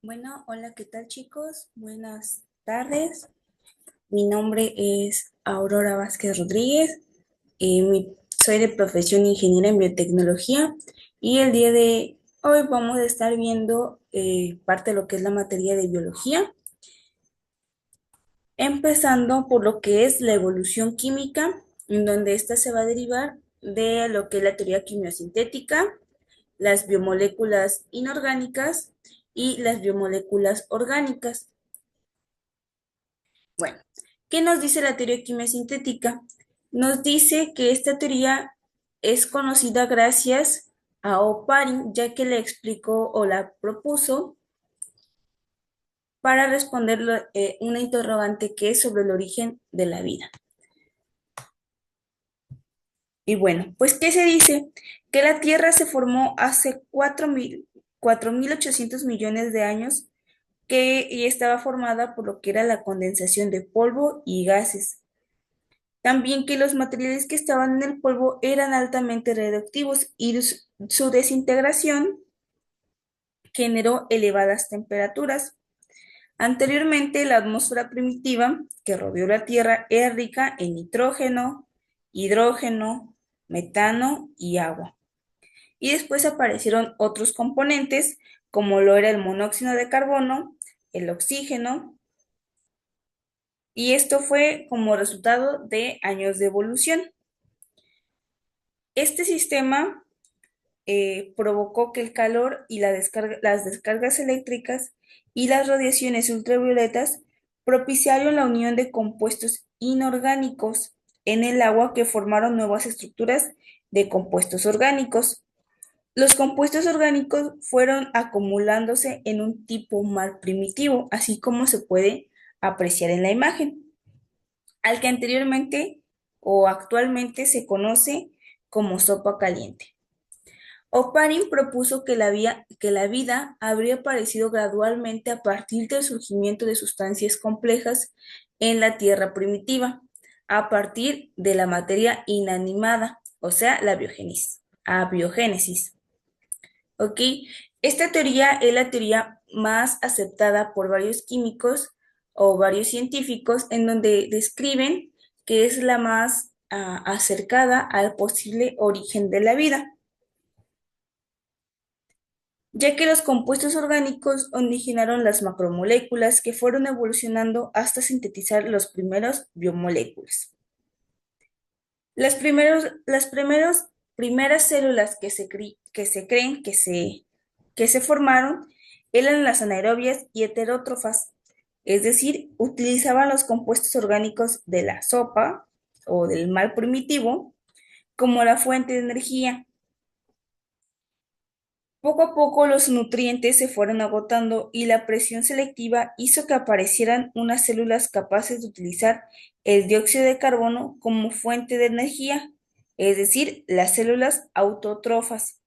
Bueno, hola, ¿qué tal chicos? Buenas tardes. Mi nombre es Aurora Vázquez Rodríguez. Soy de profesión ingeniera en biotecnología y el día de hoy vamos a estar viendo parte de lo que es la materia de biología, empezando por lo que es la evolución química, en donde esta se va a derivar de lo que es la teoría quimiosintética, las biomoléculas inorgánicas y las biomoléculas orgánicas. Bueno, ¿qué nos dice la teoría quimiosintética? Nos dice que esta teoría es conocida gracias a Oparin, ya que la explicó o la propuso para responder una interrogante que es sobre el origen de la vida. Y bueno, pues ¿qué se dice? Que la Tierra se formó hace 4.800 millones de años y estaba formada por lo que era la condensación de polvo y gases. También que los materiales que estaban en el polvo eran altamente radioactivos y su desintegración generó elevadas temperaturas. Anteriormente, la atmósfera primitiva que rodeó la Tierra era rica en nitrógeno, hidrógeno, metano y agua. Y después aparecieron otros componentes, como lo era el monóxido de carbono, el oxígeno, y esto fue como resultado de años de evolución. Este sistema provocó que el calor y las descargas eléctricas y las radiaciones ultravioletas propiciaron la unión de compuestos inorgánicos en el agua que formaron nuevas estructuras de compuestos orgánicos. Los compuestos orgánicos fueron acumulándose en un tipo mar primitivo, así como se puede apreciar en la imagen, al que anteriormente o actualmente se conoce como sopa caliente. Oparin propuso que la vida habría aparecido gradualmente a partir del surgimiento de sustancias complejas en la Tierra primitiva, a partir de la materia inanimada, o sea, la abiogénesis. ¿Ok? Esta teoría es la teoría más aceptada por varios químicos o varios científicos en donde describen que es la más acercada al posible origen de la vida, ya que los compuestos orgánicos originaron las macromoléculas que fueron evolucionando hasta sintetizar los primeros biomoléculas. Primeras células que se creen que se formaron eran las anaerobias y heterótrofas, es decir, utilizaban los compuestos orgánicos de la sopa o del mal primitivo como la fuente de energía. Poco a poco los nutrientes se fueron agotando y la presión selectiva hizo que aparecieran unas células capaces de utilizar el dióxido de carbono como fuente de energía, es decir, las células autótrofas.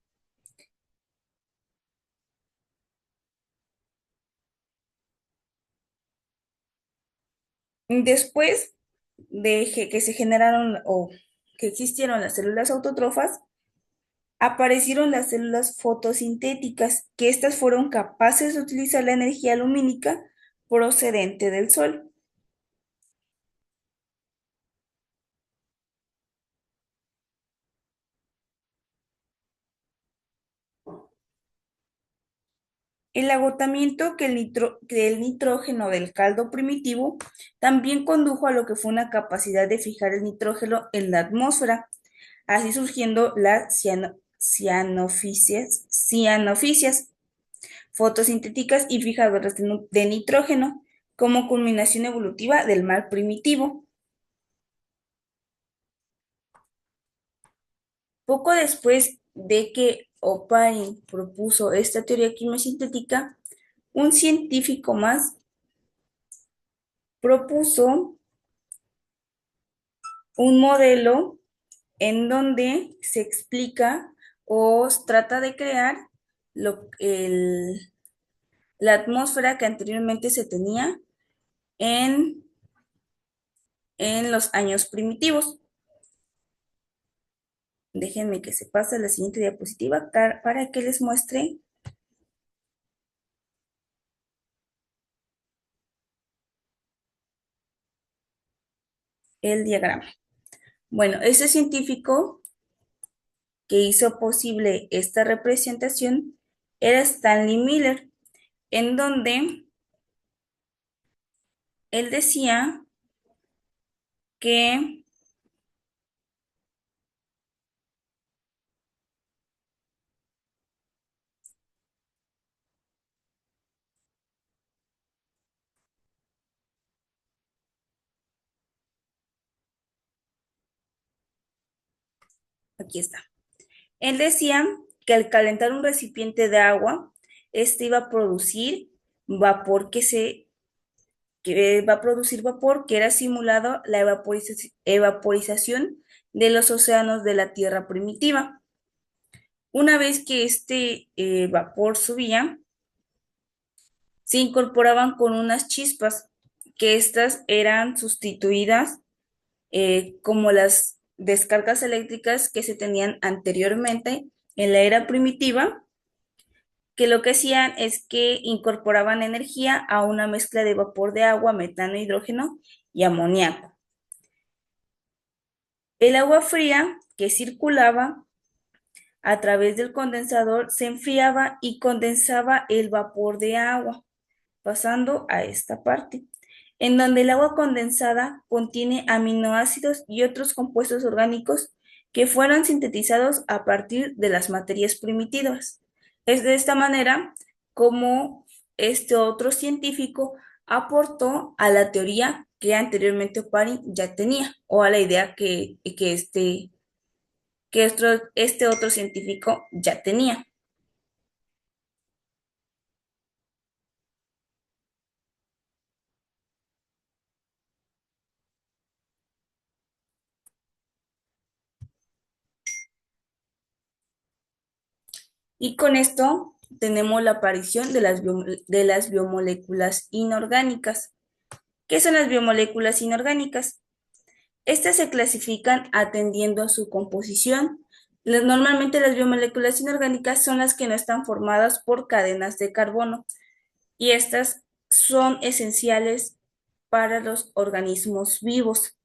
Después de que se generaron o que existieron las células autótrofas, aparecieron las células fotosintéticas, que estas fueron capaces de utilizar la energía lumínica procedente del sol. El agotamiento del nitrógeno del caldo primitivo también condujo a lo que fue una capacidad de fijar el nitrógeno en la atmósfera, así surgiendo las cianofisias fotosintéticas y fijadoras de nitrógeno como culminación evolutiva del mal primitivo. Poco después de que Oparin propuso esta teoría quimiosintética, un científico más propuso un modelo en donde se explica o trata de crear lo, el- la atmósfera que anteriormente se tenía en, en los años primitivos. Déjenme que se pase a la siguiente diapositiva para que les muestre el diagrama. Bueno, ese científico que hizo posible esta representación era Stanley Miller, en donde él decía que, aquí está, él decía que al calentar un recipiente de agua, este iba a producir vapor que va a producir vapor que era simulado la evaporización de los océanos de la Tierra primitiva. Una vez que este vapor subía, se incorporaban con unas chispas, que estas eran sustituidas como las descargas eléctricas que se tenían anteriormente en la era primitiva, que lo que hacían es que incorporaban energía a una mezcla de vapor de agua, metano, hidrógeno y amoníaco. El agua fría que circulaba a través del condensador se enfriaba y condensaba el vapor de agua, pasando a esta parte, en donde el agua condensada contiene aminoácidos y otros compuestos orgánicos que fueron sintetizados a partir de las materias primitivas. Es de esta manera como este otro científico aportó a la teoría que anteriormente Oparin ya tenía, o a la idea este otro científico ya tenía. Y con esto tenemos la aparición de las biomoléculas inorgánicas. ¿Qué son las biomoléculas inorgánicas? Estas se clasifican atendiendo a su composición. Normalmente las biomoléculas inorgánicas son las que no están formadas por cadenas de carbono y estas son esenciales para los organismos vivos.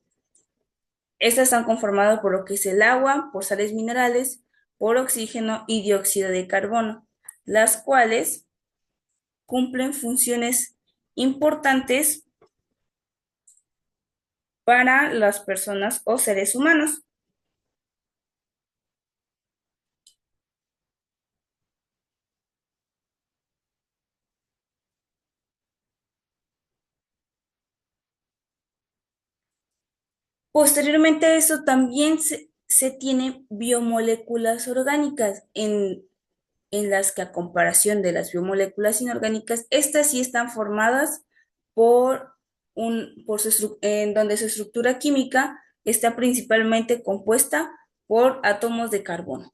Estas están conformadas por lo que es el agua, por sales minerales, por oxígeno y dióxido de carbono, las cuales cumplen funciones importantes para las personas o seres humanos. Posteriormente a eso también se tiene biomoléculas orgánicas en las que a comparación de las biomoléculas inorgánicas, estas sí están formadas en donde su estructura química está principalmente compuesta por átomos de carbono.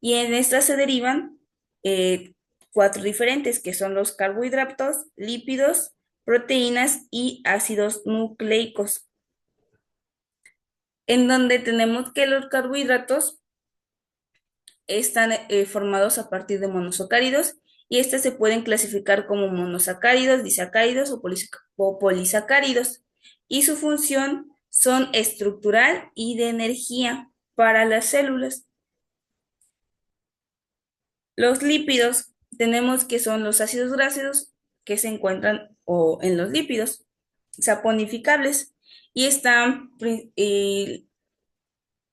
Y en estas se derivan eh, cuatro diferentes, que son los carbohidratos, lípidos, proteínas y ácidos nucleicos, en donde tenemos que los carbohidratos están formados a partir de monosacáridos y estas se pueden clasificar como monosacáridos, disacáridos o polisacáridos. Y su función son estructural y de energía para las células. Los lípidos tenemos que son los ácidos grasos que se encuentran en los lípidos saponificables y están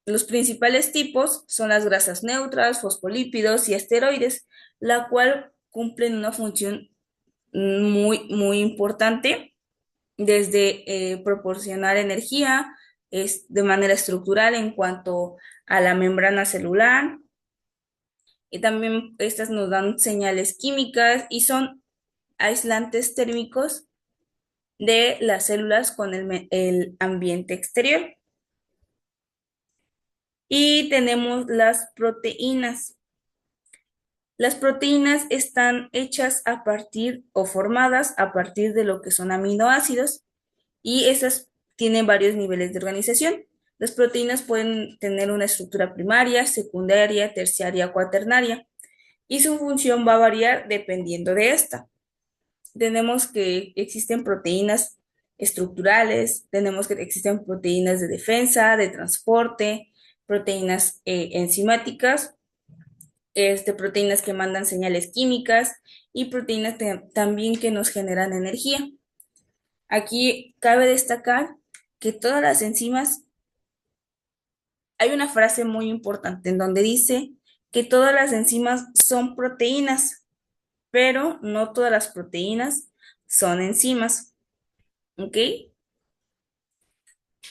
los principales tipos son las grasas neutras, fosfolípidos y esteroides, la cual cumplen una función muy importante desde proporcionar energía de manera estructural en cuanto a la membrana celular, y también estas nos dan señales químicas y son aislantes térmicos de las células con el ambiente exterior. Y tenemos las proteínas. Las proteínas están hechas a partir o formadas a partir de lo que son aminoácidos y esas tienen varios niveles de organización. Las proteínas pueden tener una estructura primaria, secundaria, terciaria, cuaternaria y su función va a variar dependiendo de esta. Tenemos que existen proteínas estructurales, tenemos que existen proteínas de defensa, de transporte, proteínas enzimáticas, proteínas que mandan señales químicas y proteínas también que nos generan energía. Aquí cabe destacar que todas las enzimas, hay una frase muy importante en donde dice que todas las enzimas son proteínas, pero no todas las proteínas son enzimas, ¿ok?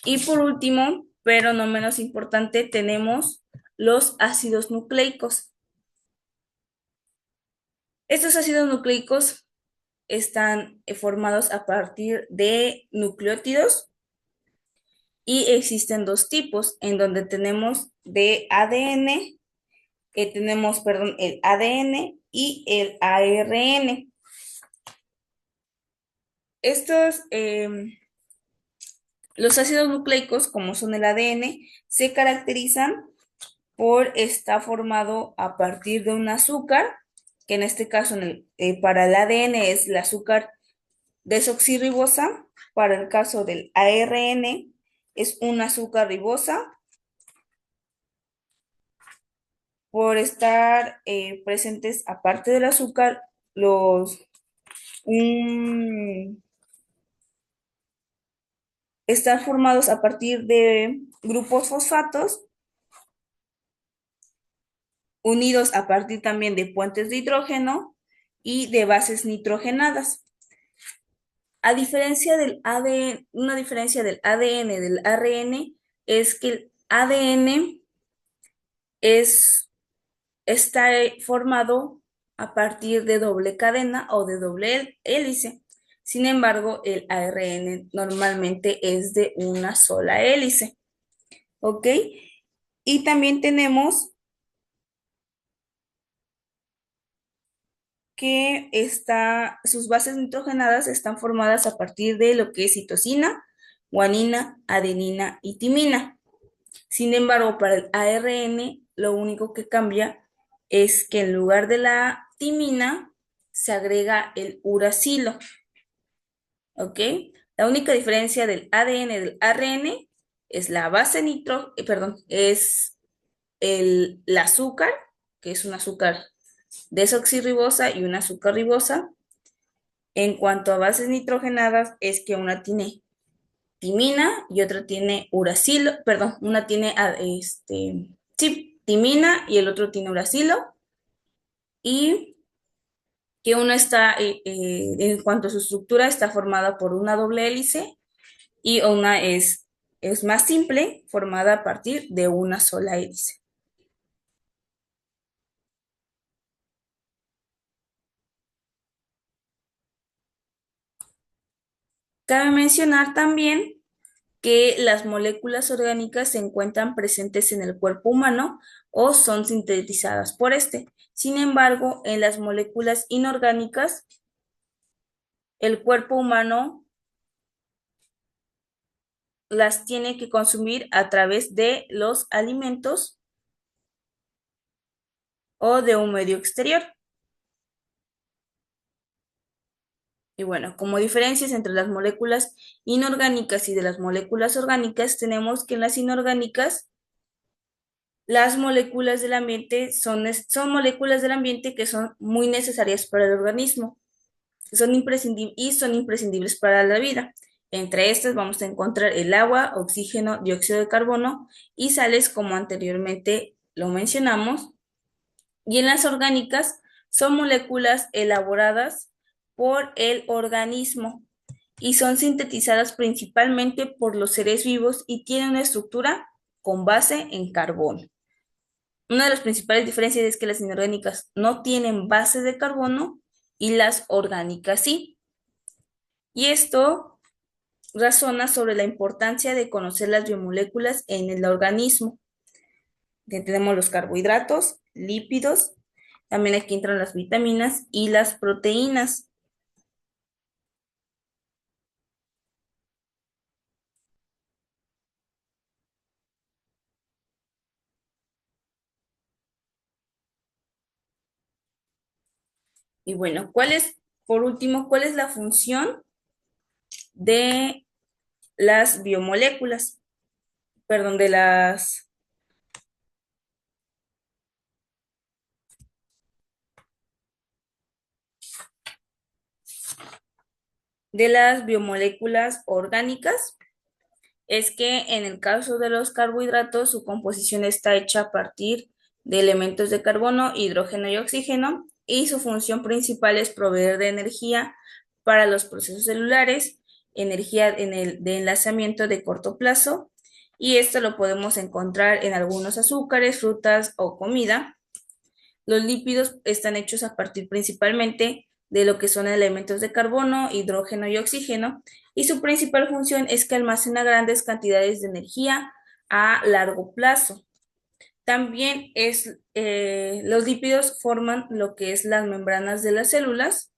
Y por último, pero no menos importante, tenemos los ácidos nucleicos. Estos ácidos nucleicos están formados a partir de nucleótidos y existen dos tipos, en donde tenemos de ADN, tenemos, perdón, el ADN y el ARN. Estos, los ácidos nucleicos, como son el ADN, se caracterizan por estar formado a partir de un azúcar, que en este caso para el ADN es el azúcar desoxirribosa, para el caso del ARN es un azúcar ribosa, por estar presentes aparte del azúcar, los mm, están formados a partir de grupos fosfatos unidos a partir también de puentes de hidrógeno y de bases nitrogenadas. A diferencia del ADN, una diferencia del ADN del ARN es que el ADN está formado a partir de doble cadena o de doble hélice. Sin embargo, el ARN normalmente es de una sola hélice. ¿Ok? Y también tenemos que sus bases nitrogenadas están formadas a partir de lo que es citosina, guanina, adenina y timina. Sin embargo, para el ARN, lo único que cambia es que en lugar de la timina se agrega el uracilo, ¿ok? La única diferencia del ADN y del ARN es la base perdón, es el azúcar, que es un azúcar desoxirribosa y una azúcar ribosa. En cuanto a bases nitrogenadas, es que una tiene timina y otra tiene uracilo, perdón, una tiene, sí, timina y el otro tiene uracilo, y que una está, en cuanto a su estructura, está formada por una doble hélice y una es más simple, formada a partir de una sola hélice. Cabe mencionar también que las moléculas orgánicas se encuentran presentes en el cuerpo humano o son sintetizadas por este. Sin embargo, en las moléculas inorgánicas, el cuerpo humano las tiene que consumir a través de los alimentos o de un medio exterior. Y bueno, como diferencias entre las moléculas inorgánicas y de las moléculas orgánicas, tenemos que en las inorgánicas las moléculas del ambiente son moléculas del ambiente que son muy necesarias para el organismo, son imprescindibles para la vida. Entre estas vamos a encontrar el agua, oxígeno, dióxido de carbono y sales, como anteriormente lo mencionamos. Y en las orgánicas son moléculas elaboradas por el organismo y son sintetizadas principalmente por los seres vivos y tienen una estructura con base en carbono. Una de las principales diferencias es que las inorgánicas no tienen base de carbono y las orgánicas sí. Y esto razona sobre la importancia de conocer las biomoléculas en el organismo. Tenemos los carbohidratos, lípidos, también aquí entran las vitaminas y las proteínas. Y bueno, por último, cuál es la función de las biomoléculas, perdón, de las biomoléculas orgánicas. Es que en el caso de los carbohidratos, su composición está hecha a partir de elementos de carbono, hidrógeno y oxígeno, y su función principal es proveer de energía para los procesos celulares, energía de enlazamiento de corto plazo, y esto lo podemos encontrar en algunos azúcares, frutas o comida. Los lípidos están hechos a partir principalmente de lo que son elementos de carbono, hidrógeno y oxígeno, y su principal función es que almacena grandes cantidades de energía a largo plazo. También los lípidos forman lo que es las membranas de las células,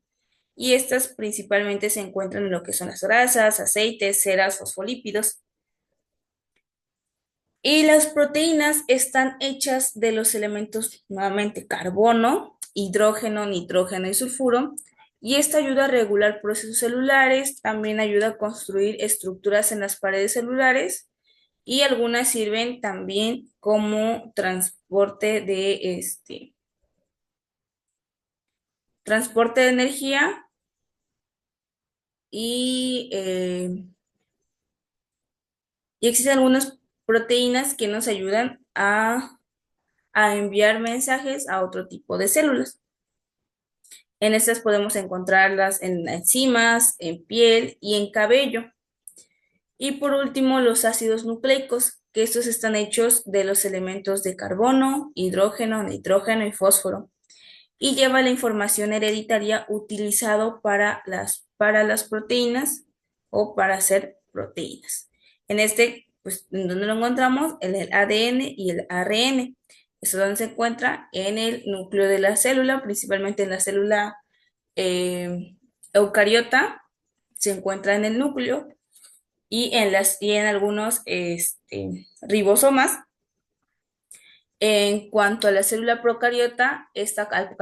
y estas principalmente se encuentran en lo que son las grasas, aceites, ceras, fosfolípidos. Y las proteínas están hechas de los elementos nuevamente carbono, hidrógeno, nitrógeno y sulfuro. Y esto ayuda a regular procesos celulares, también ayuda a construir estructuras en las paredes celulares y algunas sirven también como transporte de energía y, eh, y existen algunas proteínas que nos ayudan a enviar mensajes a otro tipo de células. En estas podemos encontrarlas en enzimas, en piel y en cabello. Y por último, los ácidos nucleicos, que estos están hechos de los elementos de carbono, hidrógeno, nitrógeno y fósforo. Y lleva la información hereditaria utilizado para las proteínas o para hacer proteínas. En este, pues, ¿en dónde lo encontramos? En el ADN y el ARN. Eso es donde se encuentra en el núcleo de la célula, principalmente en la célula eucariota, se encuentra en el núcleo y en algunos ribosomas. En cuanto a la célula procariota, esta al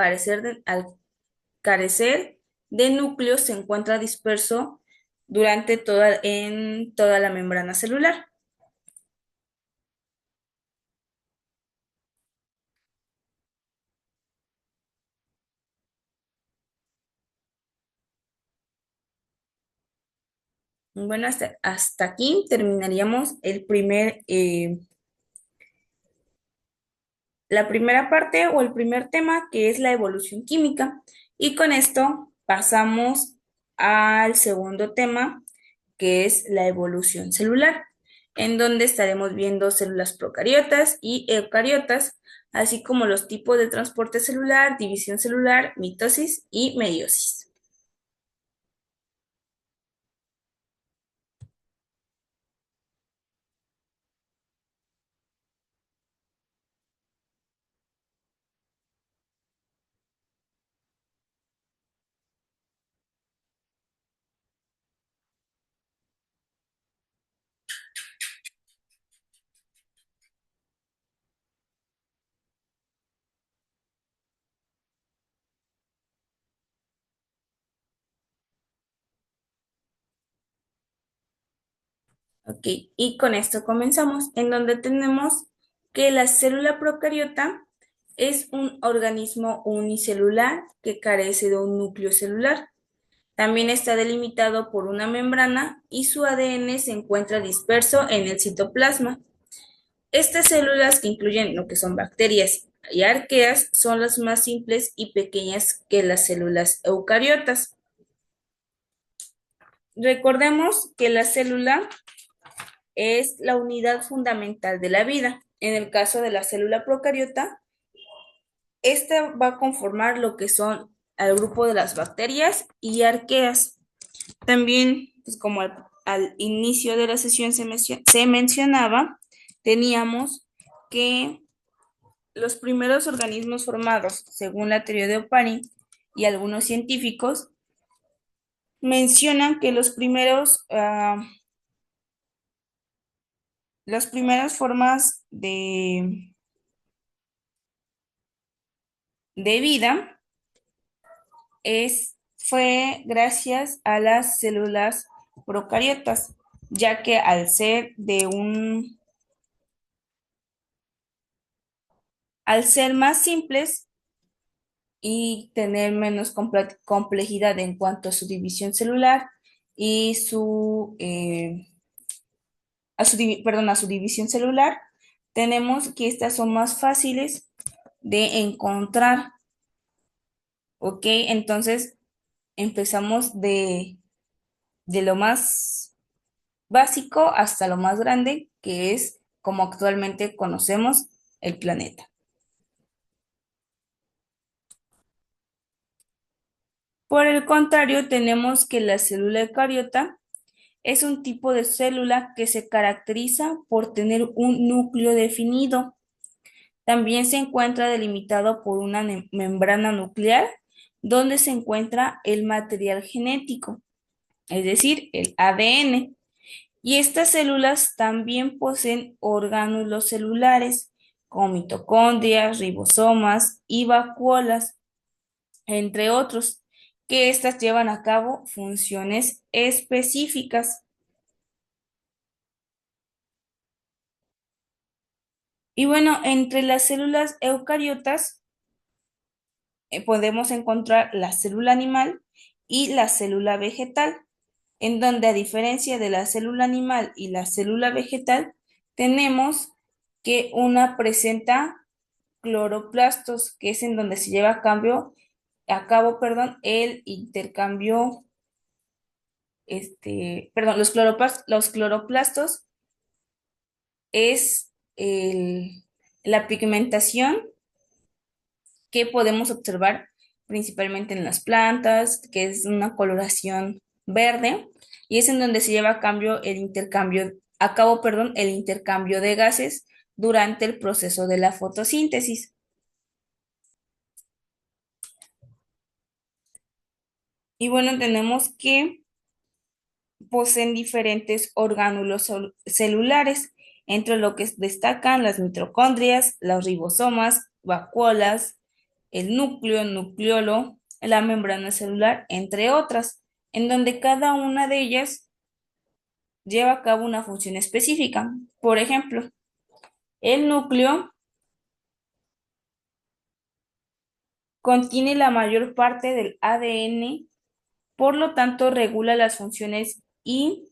carecer de núcleo se encuentra disperso en toda la membrana celular. Bueno, hasta aquí terminaríamos la primera parte o el primer tema, que es la evolución química. Y con esto pasamos al segundo tema, que es la evolución celular, en donde estaremos viendo células procariotas y eucariotas, así como los tipos de transporte celular, división celular, mitosis y meiosis. Ok, y con esto comenzamos, en donde tenemos que la célula procariota es un organismo unicelular que carece de un núcleo celular. También está delimitado por una membrana y su ADN se encuentra disperso en el citoplasma. Estas células, que incluyen lo que son bacterias y arqueas, son las más simples y pequeñas que las células eucariotas. Recordemos que la célula es la unidad fundamental de la vida. En el caso de la célula procariota, esta va a conformar lo que son el grupo de las bacterias y arqueas. También, pues como al inicio de la sesión se mencionaba, teníamos que los primeros organismos formados, según la teoría de Oparin y algunos científicos, mencionan que las primeras formas de vida fue gracias a las células procariotas, ya que al ser más simples y tener menos complejidad en cuanto a su división celular y a su división celular, tenemos que estas son más fáciles de encontrar, ¿ok? Entonces empezamos de lo más básico hasta lo más grande, que es como actualmente conocemos el planeta. Por el contrario, tenemos que la célula eucariota es un tipo de célula que se caracteriza por tener un núcleo definido. También se encuentra delimitado por una membrana nuclear donde se encuentra el material genético, es decir, el ADN. Y estas células también poseen orgánulos celulares, como mitocondrias, ribosomas y vacuolas, entre otros, que éstas llevan a cabo funciones específicas. Y bueno, entre las células eucariotas podemos encontrar la célula animal y la célula vegetal, en donde a diferencia de la célula animal y la célula vegetal, tenemos que una presenta cloroplastos, que es en donde se lleva a cabo, el intercambio, los cloroplastos es la pigmentación que podemos observar principalmente en las plantas, que es una coloración verde, y es en donde se lleva a cabo, el intercambio de gases durante el proceso de la fotosíntesis. Y bueno, tenemos que poseen diferentes orgánulos celulares, entre lo que destacan las mitocondrias, los ribosomas, vacuolas, el núcleo, nucleolo, la membrana celular, entre otras, en donde cada una de ellas lleva a cabo una función específica. Por ejemplo, el núcleo contiene la mayor parte del ADN, por lo tanto regula las funciones y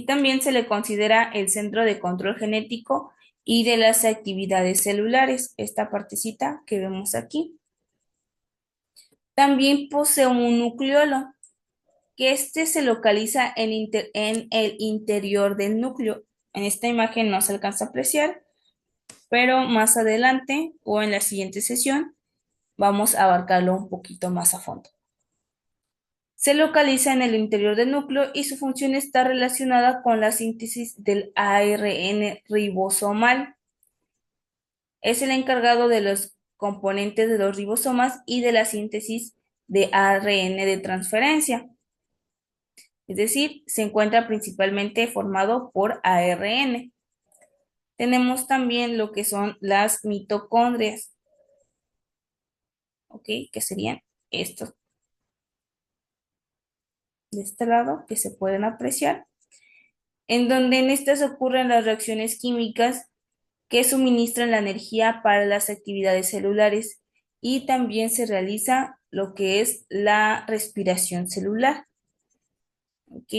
también se le considera el centro de control genético y de las actividades celulares, esta partecita que vemos aquí. También posee un nucleolo, que este se localiza en el interior del núcleo. En esta imagen no se alcanza a apreciar, pero más adelante o en la siguiente sesión vamos a abarcarlo un poquito más a fondo. Se localiza en el interior del núcleo y su función está relacionada con la síntesis del ARN ribosomal. Es el encargado de los componentes de los ribosomas y de la síntesis de ARN de transferencia. Es decir, se encuentra principalmente formado por ARN. Tenemos también lo que son las mitocondrias, ¿ok? Que serían estos de este lado que se pueden apreciar, en donde en estas ocurren las reacciones químicas que suministran la energía para las actividades celulares y también se realiza lo que es la respiración celular. ¿Ok?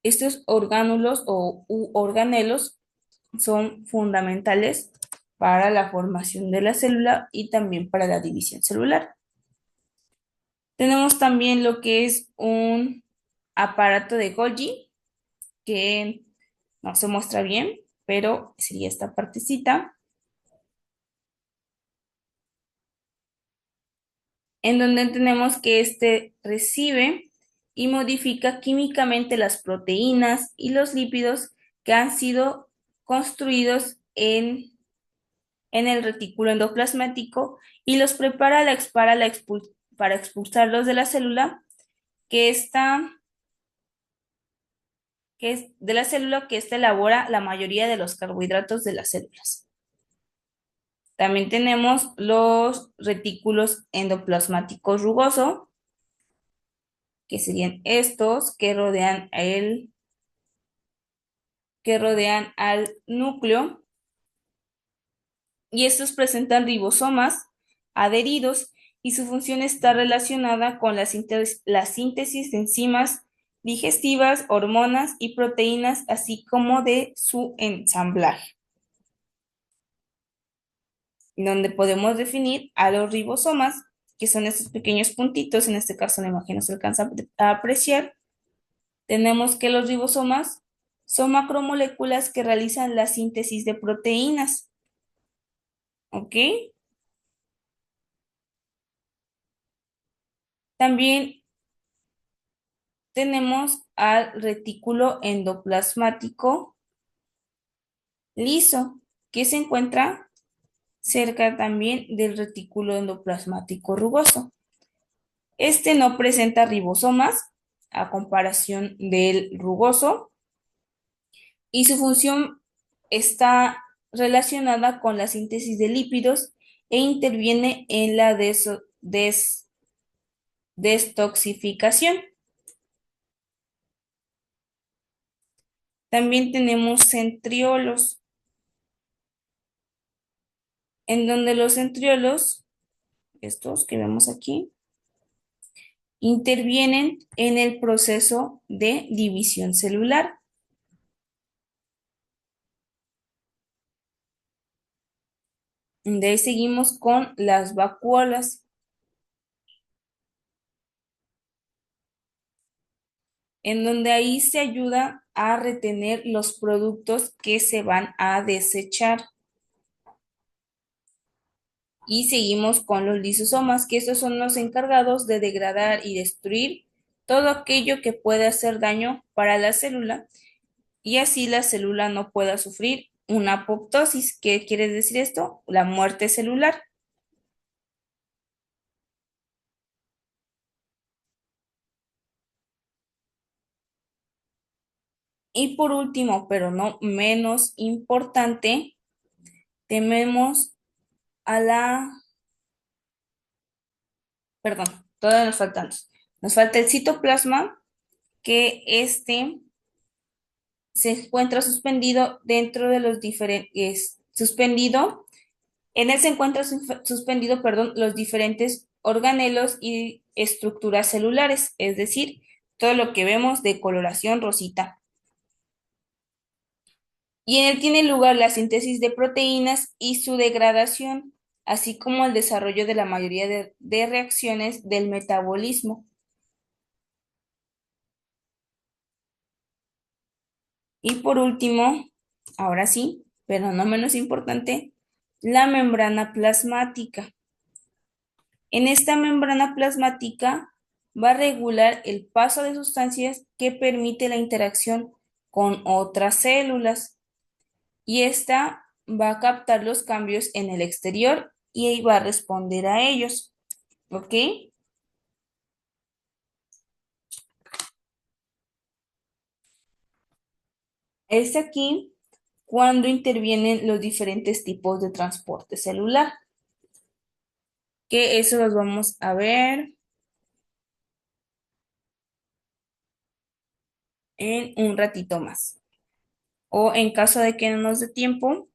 Estos orgánulos o organelos son fundamentales para la formación de la célula y también para la división celular. Tenemos también lo que es un aparato de Golgi, que no se muestra bien, pero sería esta partecita, en donde tenemos que este recibe y modifica químicamente las proteínas y los lípidos que han sido construidos en el retículo endoplasmático y los prepara para expulsarlos de la célula, que está, que es de la célula que ésta elabora la mayoría de los carbohidratos de las células. También tenemos los retículos endoplasmáticos rugoso, que serían estos que rodean al núcleo, y estos presentan ribosomas adheridos y su función está relacionada con la síntesis de enzimas digestivas, hormonas y proteínas, así como de su ensamblaje, donde podemos definir a los ribosomas, que son estos pequeños puntitos, en este caso la imagen no se alcanza a apreciar. Tenemos que los ribosomas son macromoléculas que realizan la síntesis de proteínas, ¿ok? También tenemos al retículo endoplasmático liso, que se encuentra cerca también del retículo endoplasmático rugoso. Este no presenta ribosomas a comparación del rugoso y su función está relacionada con la síntesis de lípidos e interviene en la destoxificación. También tenemos centriolos, en donde los centriolos, estos que vemos aquí, intervienen en el proceso de división celular. De ahí seguimos con las vacuolas, en donde ahí se ayuda a retener los productos que se van a desechar. Y seguimos con los lisosomas, que estos son los encargados de degradar y destruir todo aquello que puede hacer daño para la célula y así la célula no pueda sufrir una apoptosis. ¿Qué quiere decir esto? La muerte celular. Y por último, pero no menos importante, tenemos a perdón, todavía nos faltan dos. Nos falta el citoplasma, que se encuentra suspendido dentro de los diferentes, suspendido, en él se encuentra suspendido, perdón, los diferentes organelos y estructuras celulares, es decir, todo lo que vemos de coloración rosita. Y en él tiene lugar la síntesis de proteínas y su degradación, así como el desarrollo de la mayoría de reacciones del metabolismo. Y por último, ahora sí, pero no menos importante, la membrana plasmática. En esta membrana plasmática va a regular el paso de sustancias que permite la interacción con otras células y esta va a captar los cambios en el exterior y ahí va a responder a ellos. ¿Ok? Es aquí cuando intervienen los diferentes tipos de transporte celular, que eso los vamos a ver en un ratito más. O en caso de que no nos dé tiempo,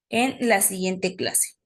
en la siguiente clase.